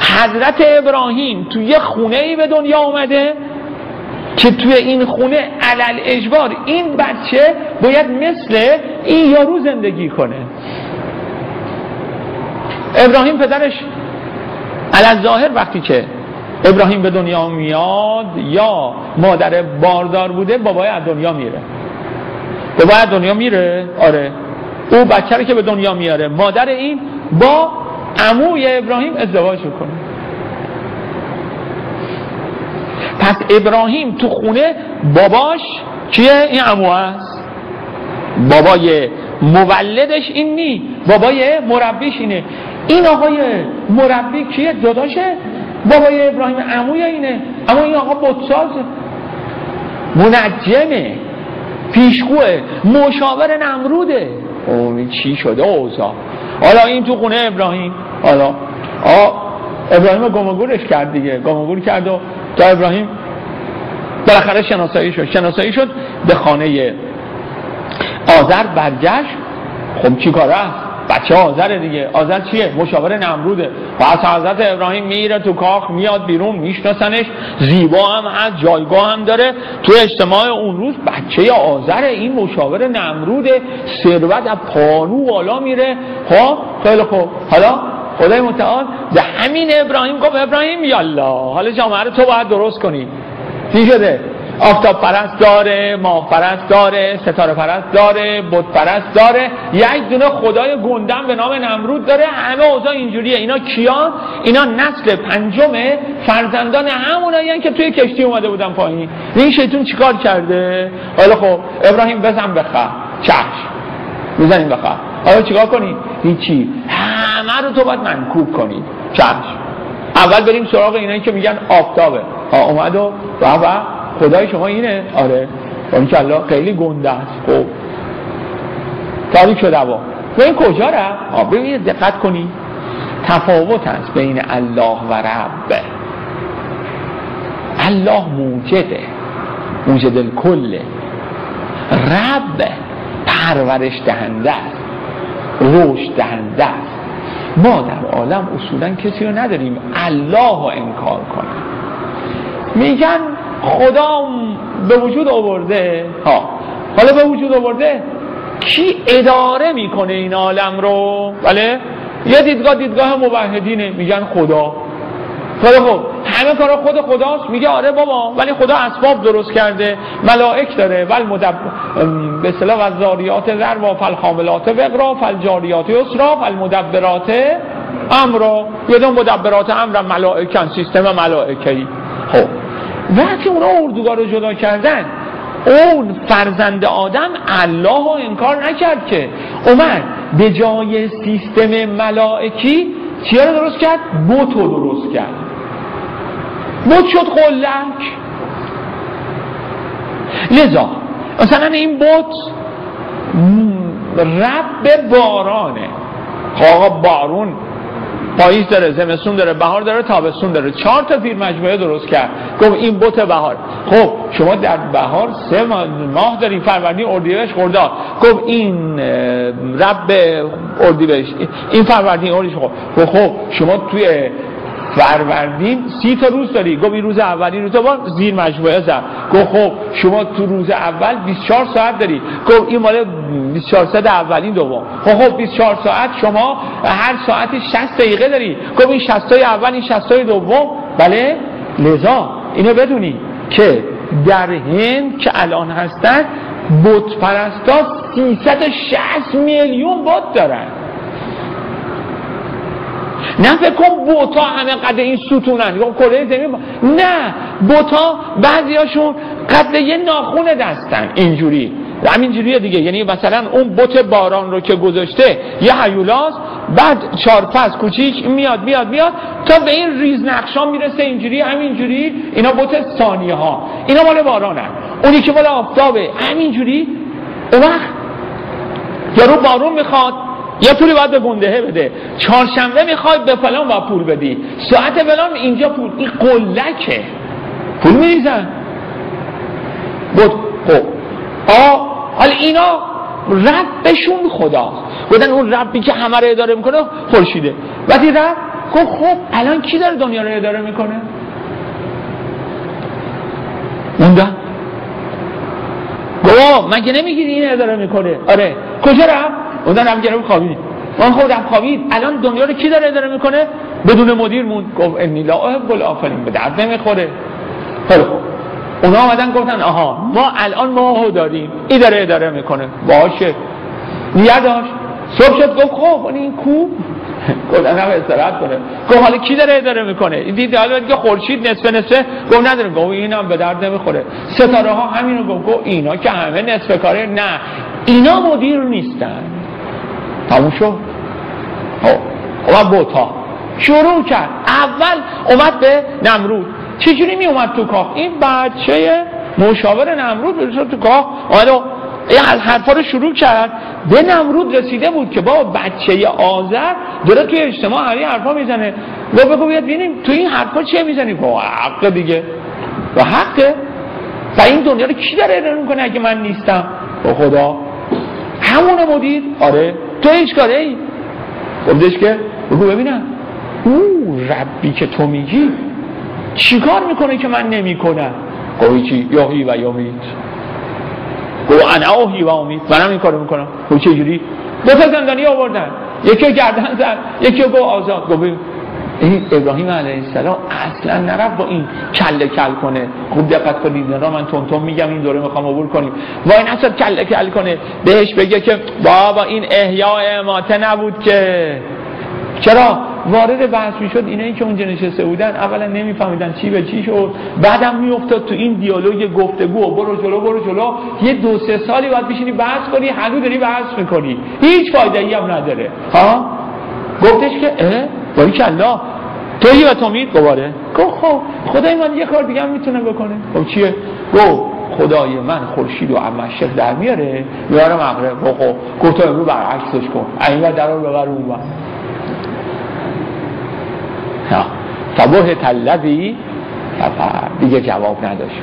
حضرت ابراهیم توی یه خونه‌ای به دنیا اومده که توی این خونه علل اجبار این بچه باید مثل این یارو زندگی کنه. ابراهیم پدرش علل ظاهر وقتی که ابراهیم به دنیا میاد یا مادر باردار بوده، بابای از دنیا میره. بابای از دنیا میره، آره. او بچه رو که به دنیا میاره، مادر این با عموی ابراهیم ازدواج میکنه. پس ابراهیم تو خونه باباش کیه؟ این عمو هست. بابای مولدش این نی، بابای مربیش اینه. این آقای مربی کیه؟ داداش بابای ابراهیم عموی اینه، اما این آقا بتسازه، منجمه، پیشگوه، مشاور نمروده. این چی شده اوضاع؟ حالا این تو خونه ابراهیم، حالا ابراهیم گمگورش کرد دیگه، گمگور کرد و تا ابراهیم بالاخره شناسایی شد به خانه آذر برگشت. خب چی کاره است؟ بچه آذر دیگه. آذر چیه؟ مشاور نمروده. پس حضرت ابراهیم میره تو کاخ، میاد بیرون، میشناسنش، زیبا هم هست، جایگاه هم داره. تو اجتماع اون روز بچه آذر این مشاور نمروده، ثروت از پانو بالا میره. خب خیلی خوب، حالا خدای متعال به همین ابراهیم گفت ابراهیم یالا حالا جامعه رو تو باید درست کنی. چی شده؟ آفتاب پرست داره، ماه پرست داره، ستاره پرست داره، بت پرست داره، یک دونه خدای گندم به نام نمرود داره. همه اوضاع اینجوریه. اینا کیان؟ اینا نسل پنجم فرزندان همونایی که توی کشتی اومده بودن پایین. این شیطون چیکار کرده؟ حالا خب ابراهیم بزن بخواه، چشم بزنیم بخواه. حالا چیکار کنی؟ هیچی، همه رو تو باید منکوب کنی. چشم. اول بریم سراغ اینایی که میگن آفتابه. اومد و خدای شما اینه؟ آره. انشالله خیلی گنده است. خب تاریک شده با و این کجا رفت؟ ببینید دقت کنید، تفاوت است بین الله و رب. الله موجده، موجد الکل. رب پرورش دهنده است، رشد دهنده است. ما در عالم اصولا کسی رو نداریم الله رو انکار کنه. میگن خدا به وجود آورده، حالا به وجود آورده، کی اداره میکنه این عالم رو؟ بله، یه دیدگاه موحدینه، میگن خدا. خب همه کارا خود خداست؟ میگه آره بابا، ولی خدا اسباب درست کرده، ملائک داره، به اصطلاح والذاریات ذروا فالحاملات وقرا فالجاریات یسرا فالمدبرات امرا. یه دون مدبرات امر ملائکن، سیستم ملائکه‌ای. خب وقتی اونا اردوگاه رو جدا کردن، اون فرزند آدم الله رو انکار نکرد که اومد به جای سیستم ملائکی چیه رو درست کرد؟ بت رو درست کرد. بت شد قلک. لذا مثلا این بت رب بارانه. آقا بارون پاییز داره، زمستون داره، بهار داره، تابستون داره. 4 تا پیر مجموعه درست کرد. گفت این بت بهار. خب شما در بهار 3 ماه دارین، فروردین، اردیبهشت، خرداد. گفت این رب اردیبهشت، این فروردین، اردیبهشت. خب شما توی فروردین 30 تا روز داری. گفت این روز اول، این روز دوم، زیر مجموعه زد. گفت خب شما تو روز اول 24 ساعت داری. گفت این مال 24 ساعت اولین دوم. خب 24 ساعت شما هر ساعتی 60 دقیقه داری. گفت این 60 تای اول، این 60 تای دوم. بله، لذا اینو بدونی که در هند که الان هستن بت پرستا 360 میلیون بت دارن. نه فکر کن بوتا همه قد این ستونن، کره زمین نه، بوتا بعضیاشون قد یه ناخون دستن، اینجوری همینجوریه دیگه. یعنی مثلا اون بت باران رو که گذاشته یه هیولاست، بعد 4 پس کوچیک میاد تا به این ریز نقشا میرسه، اینجوری همینجوری. اینا بت ثانیه ها، اینا مال بارانن. اونی که مال آفتابه همینجوری. اون وقت یارو بارون میخواد، یا پولی باید به گندهه بده. چهارشنبه میخوای به فلان باید پول بدی، ساعت فلان اینجا پول. این قلکه، پول میریزن. خب حالا اینا ربشون خداست. بودن اون ربی که همه رو اداره میکنه خورشیده. وقتی رب گفت خب الان کی داره دنیا رو اداره میکنه؟ موندن. گفت مگه نمیگیری این اداره میکنه؟ آره. کجا رب؟ اون هم گرفت خوابید. من خودم خوابید. الان دنیا رو کی داره اداره میکنه؟ بدون مدیر موند. گفت انی لا احب الآفلین، به درد نمیخوره. خب اونا آمدن گفتن آها ما الان ماهو داریم، این داره اداره میکنه. باشه. نیه داشت. صبح شد گفت خب این کو؟ گفتن هم استراحت کنه. گفت حالا کی داره اداره میکنه؟ دید حالا دیگه خورشید نصفه. گفت نداره. گفت اینم به درد نمیخوره. ستاره ها همینو گفت اینا که همه نصف کاره. نه اینا مدیر نیستن. تموم شد. خب بوتا شروع کرد. اول اومد به نمرود. چجوری می اومد تو کاخ؟ این بچه مشاور نمرود تو کاخ اومد و این حرفا رو شروع کرد. به نمرود رسیده بود که با بچه آذر داره توی اجتماع هری حرفا میزنه. بگو بیاد ببینیم تو این حرفا چیه میزنی؟ حق دیگه و حقه. و این دنیا رو کی داره اداره میکنه اگه من نیستم؟ با خدا. همونه مدیر؟ آره. تو هیچ کاره ای؟ گفتش که بگو ببینم ربی که تو میگی چی کار میکنه که من نمیکنم؟ گوی چی؟ یاهی و یامید. گو انا آهی و امید. منم این کارو میکنم. گو چجوری؟ دو تا زندانی آوردن، یکی گردن زد، یکی گو آزاد. گو این ابراهیم علیه السلام اصلا نرفت با این کله کل کنه. خوب دقت کنید اینا من تون میگم این دوره میخوام عبور کنیم. وای نشد کله کل کنه بهش بگه که بابا این احیاء اماته نبود که. چرا وارد بحث میشد اینایی که اونجا نشسته بودن اولا نمیفهمیدن چی به چی شد، بعدم میافتاد تو این دیالوگ گفتگو برو جلو یه 2-3 سالی باید بشینی بحث کنی، هنوز داری بحث میکنی، هیچ فایده ای هم نداره. ها گفتش که باریکالله تویی و تومید. دوباره گفت خب خدای من یه کار دیگه هم میتونه بکنه. خب چیه؟ گفت خدای من خورشید و مشرق در میاره مغرب. خب گفت تو امروز برعکسش کن، این ور درو ببر اون ور. فبهت الذی کفر. دیگه جواب نداشت.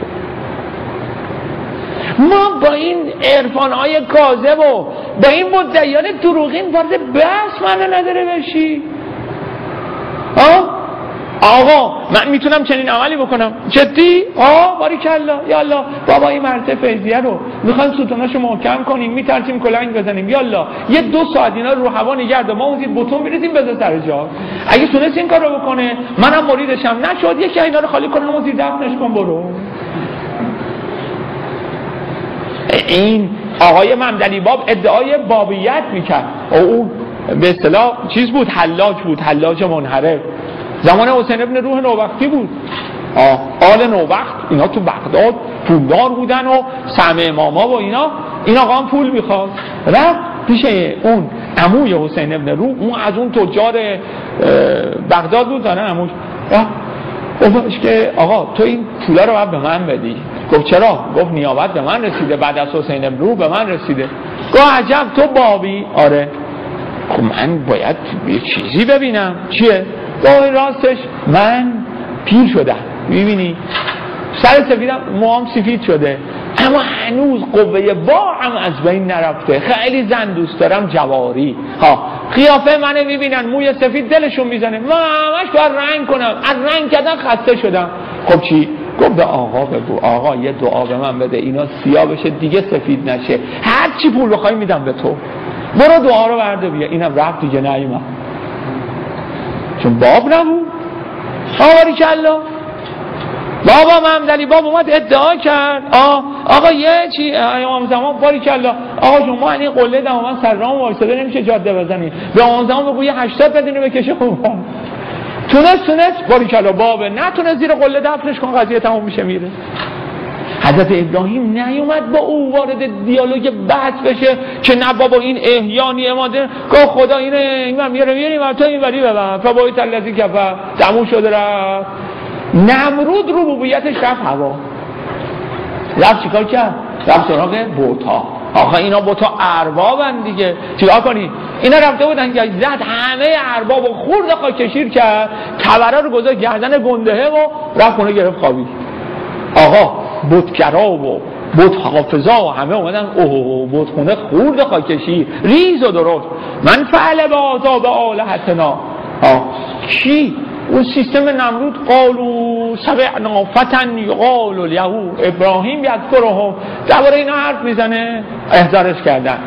ما با این عرفان‌های کاذب و با این مدعیان دروغین وارد بحث معنی نداره بشی. آقا من میتونم چنین عملی بکنم. جدی؟ باریکالله یالا بابا این مرتبه فیضیه رو میخوایم ستوناشو محکم کنیم، میترسیم کلنگ بزنیم، یالا یه 2 ساعت اینا رو هوا نگرد ما اون زیر بوتون بریزیم بذار سر جا. اگه تونست این کار رو بکنه منم مریدشم، نشد یکی اینا رو خالی کنم و زیر دفنش کن برو. این آقای ممدلی باب ادعای بابیت میکرد. او به اصطلاح چیز بود، حلاج منحرف. زمان حسین ابن روح نوبختی بود. آل نوبخت اینا تو بغداد پولدار بودن و سمع اماما و اینا. این آقا هم پول میخواد. رفت پیش اون عموی حسین ابن روح، اون از اون تجار بغداد بود دانه عموش. گفتش که آقا تو این پولا رو باید به من بدی. گفت چرا؟ گفت نیابت به من رسیده، بعد از حسین ابن روح به من رسیده. گفت عجب تو بابی؟ آره. خب من باید یه چیزی ببینم. چیه؟ گفت راستش من پیر شدم، میبینی سر سفیدم، موام سفید شده، اما هنوز قوه باهم از بین نرفته. خیلی زن دوست دارم، جواری قیافه منو میبینن موی سفید دلشون میزنه، من همش باید رنگ کنم، از رنگ کردن خسته شدم. خب چی؟ گفت به آقا بگو آقا یه دعا به من بده اینا سیاه بشه دیگه سفید نشه، هر چی پول بخوای میدم به تو، برو دعا رو برده بیا. اینم رفت دیگه نیومد چون باب نبود. باریکالله بابا ممدلی باب اومد ادعا کرد آقا یه چی امام زمان باریکالله آقا شما این قله دامن سررام وایساده نمیشه جاده بزنی، به امام زمان بگو یه 80 بدینه بکشه خوب. تونست باریکالله بابه، نتونست زیر قله دفنش کن قضیه تموم میشه میره. حضرت ابراهیم نیومد با او وارد دیالوگ بحث بشه که نه بابا این احیانی اماده گفت خدا این من میاره تو این وری ببر فبایت الذی کفر تموم شده رفت. نمرود ربوبیتش رفت هوا. رفت چیکار کرد؟ رفت سراغ بوتا. آخه اینا بوتا اربابن دیگه، چیکار کنی؟ اینا رفته بودن که زد همه ارباب و خورد خاکشیر کرد، تبره رو گذاشت گردن گندهه و رفت خونه گرفت خوابید. آقا بتگرا و بت حافظا و همه اومدن بتخونه خورد خاکشیر ریز و درست. من فعل به عذاب آلهتنا. کی؟ اون سیستم نمرود قالو سمعنا فتى یقال له ابراهیم یذکرهم، درباره اینا حرف میزنه، احضارش کردن.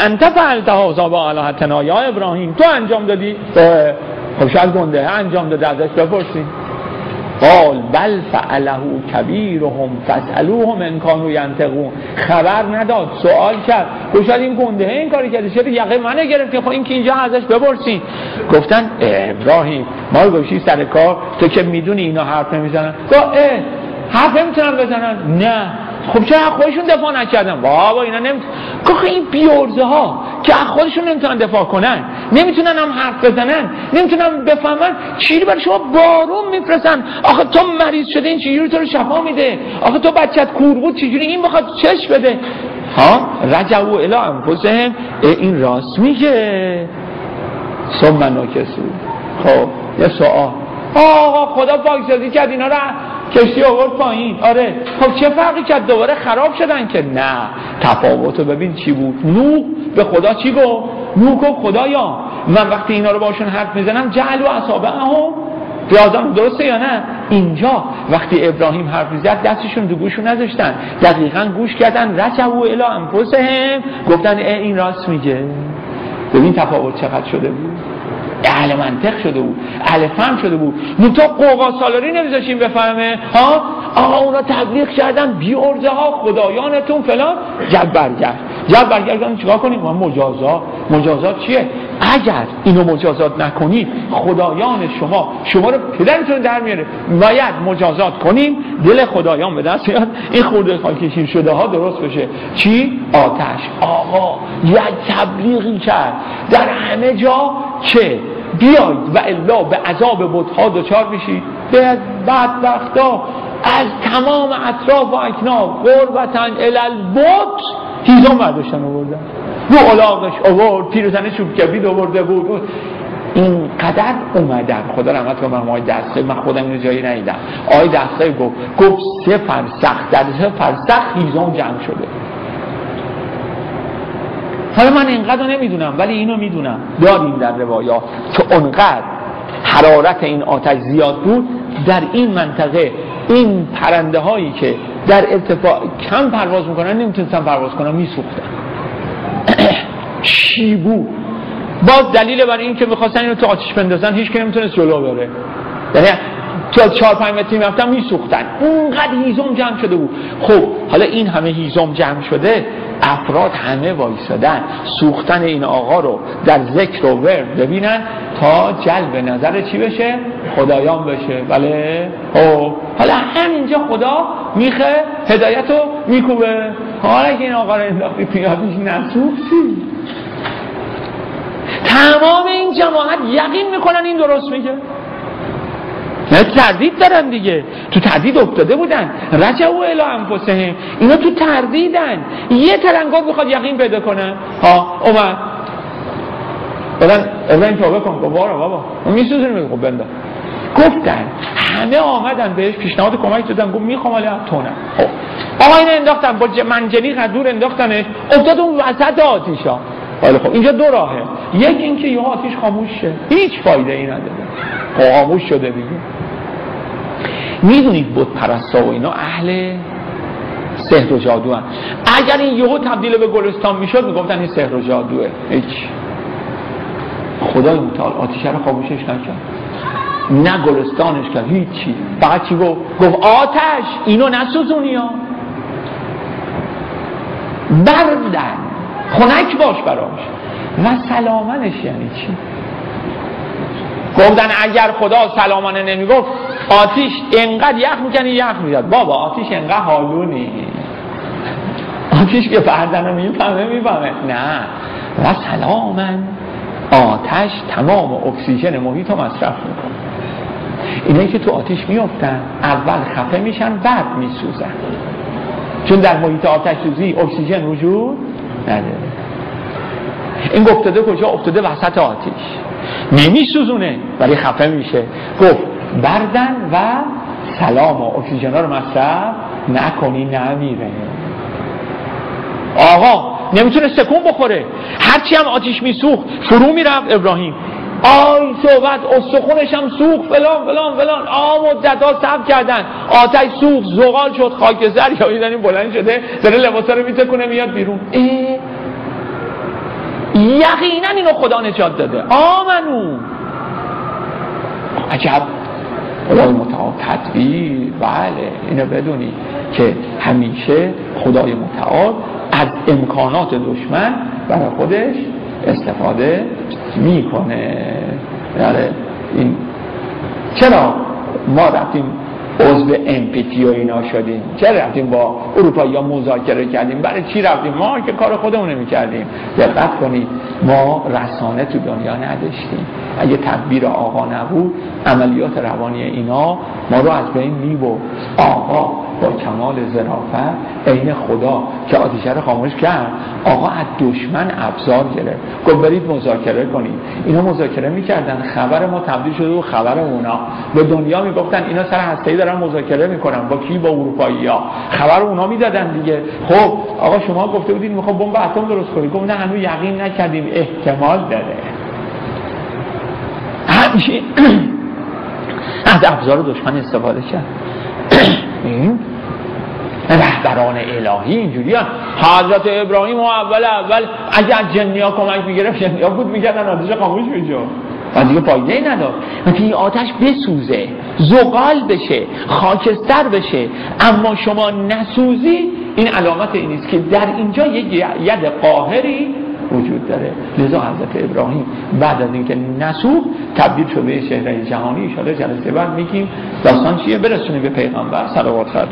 انت فعلت هذا بآلهتنا یا ابراهیم، تو انجام دادی؟ خب شاید گنده انجام داده، ازش بپرسین. قال بل فعله کبیرهم فاسألوهم ان كانوا ينطقون. خبر نداد، سوال کرد، گفت این گنده این کاری کرده، چرا یقه منو گرفتی؟ خب این که اینجا ازش بپرسین. گفتن ابراهیم ما رو گوشی سر کار، تو که میدونی اینا حرف نمیزنن. گفت حرف نمیتونن بزنن؟ نه. خب چرا خودشون دفاع نکردن؟ بابا اینا نمیتونن. گفت این بیورزه ها که خودشون نمیتونن دفاع کنن، نمیتونن هم حرف بزنن، نمیتونن بفهمن، چیزی برای شما بارون میفرستن. آخه تو مریض شده این چجوری تو رو شفا میده؟ آخه تو بچت کور بود چجوری این بخواد چش بده؟ ها رجعوا الی انفسهم، این راست میگه. ثم نکسوا. خب یه سوال، آقا خدا پاکسازی کرد اینا رو کشتی آورد پایین، آره خب چه فرقی کرد؟ دوباره خراب شدن که؟ نه، تفاوتو ببین چی بود. نوح به خدا چی گفت؟ نوح گفت خدایا من وقتی اینا رو باشون حرف میزنم جعل و اصابعهم بیازم، درسته یا نه؟ اینجا وقتی ابراهیم حرف میزد دستشون تو گوشون نذاشتن، دقیقاً گوش کردن. رجعوا الی انفسهم، گفتن این راست میگه. ببین تفاوت چقدر شده بود. اهل منطق شده بود، اهل فهم شده بود. منتها قوقا سالاری نمیذاشیم بفهمه. ها آقا اونا تبلیغ کردن بی ارزه ها خدایانتون فلان، جب برگردن چیکار کنیم؟ ما مجازات چیه؟ اگر اینو مجازات نکنید خدایان شما رو پدرتون در میاره، باید مجازات کنیم. دل خدایان به دست میاد این خورده خاکشیر شده ها درست بشه. چی؟ آتش. آقا یک تبلیغی کرد در همه جا که بیاید و الا به عذاب بت‌ها دچار بشید. به بدبختا از تمام اطراف و اکناف قربتن الالبت هیزم برداشتن آوردن، رو علاقش آورد، پیرزنه چوب کبید آورده بود. این قدر اومدن. خدا رحمت کنه آقای دسته، من خودم اینو جایی ندیدم. آقای دسته گفت 3 فرسخ، در 3 فرسخ هیزم جمع شده. حالا من اینقدر نمیدونم ولی اینو میدونم داریم در روایات که اونقدر حرارت این آتش زیاد بود در این منطقه این پرنده هایی که در ارتفاع کم پرواز میکنن نمیتونستن پرواز کنن، میسوختن. چی بود؟ باز دلیل برای این که میخواستن اینو تو آتش بندازن هیچ که نمیتونست جلو بره، یعنی تو 4-5 متری میرفتن میسوختن، اونقدر هیزم جمع شده بود. خب حالا این همه هیزم جمع شده، افراد همه وایسادن سوختن این آقا رو در ذکر و ورد ببینن تا جلب نظر چی بشه؟ خدایان بشه. بله خب حالا همینجا خدا میخه هدایت رو میکوبه. حالا که این آقا رو انداختی پیادش نسوختی، تمام این جماعت یقین میکنن این درست میگه، نه تردید دارن دیگه، تو تردید افتاده بودن. رجعوا الی انفسهم، اینا تو تردیدن، یه تلنگر میخواد یقین پیدا کنن. ها اومد بدن توبه کن، گفت بابا اون میسوزونی، خب بنده. گفتن همه آمدن بهش پیشنهاد کمک دادن، گفت میخوام ولی تونم. خب آقا اینو انداختن با منجنیق از دور انداختنش، افتاد اون وسط آتیشا. ولی خب اینجا 2 راهه، یک اینکه یه آتیش خاموش شه، هیچ فایده ای نداره، خاموش شده دیگه. میدونید بت پرستا و اینا اهل سحر و جادو هن. اگر این یهو تبدیل به گلستان میشد میگفتن این سحر و جادوه. هیچ، خدای متعال آتیش رو خاموشش نکرد، نه گلستانش کرد، هیچی. فقط چی گفت آتش اینو نسوزونی ها، بردن خنک باش براش و سلامنش. یعنی چی؟ گفتن اگر خدا سلامانه نمیگفت آتیش انقدر یخ میکنی یخ میزد. بابا آتیش انقدر حالونی، آتیش که بردن رو میفهمه. نه، و سلامن، آتش تمام اکسیژن محیط رو مصرف میکنه. اینایی که تو آتیش میافتن اول خفه میشن بعد میسوزن، چون در محیط آتش سوزی اکسیژن وجود نداره. این افتاده کجا؟ افتاده وسط آتیش، نمیسوزونه ولی خفه میشه. گفت بردن و سلام، و اکسیژن ها رو مصرف نکنی نمیره. آقا نمیتونه سکون بخوره، هرچی هم آتیش میسوخت فرو میرفت ابراهیم. آی صحبت استخونش هم سوخت فلان فلان فلان. مدت ها صبر کردن، آتش سوخت، زغال شد، خاکستر یا میدنی بلند شده داره لباسا رو میتکونه میاد بیرون. یقینا اینو خدا نجات داده. آمنو، عجب. خدای متعال تدبیر، بله اینو بدونی که همیشه خدای متعال از امکانات دشمن برای خودش استفاده میکنه. یعنی این چرا ما رفتیم عضو NPT و اینا شدیم؟ چرا رفتیم با اروپایی‌ها مذاکره کردیم؟ برای چی رفتیم؟ ما که کار خودمون نمی‌کردیم. دقت کنید ما رسانه تو دنیا نداشتیم. اگه تدبیر آقا نبود عملیات روانی اینا ما رو از بین می‌برد. آقا با کمال ظرافت عین خدا که آتش رو خاموش کرد، آقا از دشمن ابزار گرفت، گفت برید مذاکره کنید. اینا مذاکره میکردن، خبر ما تبدیل شده به خبر اونا. به دنیا میگفتن اینا سر هسته‌ای دارن مذاکره میکنن. با کی؟ با اروپایی‌ها. خبر اونا میدادن دیگه. خب آقا شما گفته بودید میخوام بمب اتم درست کنید، گفت نه هنوز یقین نکردیم، احتمال داره. همیشه از ابزار دشمن استفاده کرد. این رهبران الهی اینجوری هست. حضرت ابراهیم اول اگر جنیا کمک میگرفت، جنیا بود میکردن آتش خاموش میشد و دیگه فایده ای نداشت. وقتی این آتش بسوزه، زغال بشه، خاکستر بشه، اما شما نسوزی، این علامت این است که در اینجا یک ید قاهری وجود داره. لذا حضرت ابراهیم بعد از اینکه نسوخت تبدیل شد به چهره جهانی. ان شاءالله جلسه بعد میگیم داستان چیه، برسونیم به پیغمبر صلوات خدا.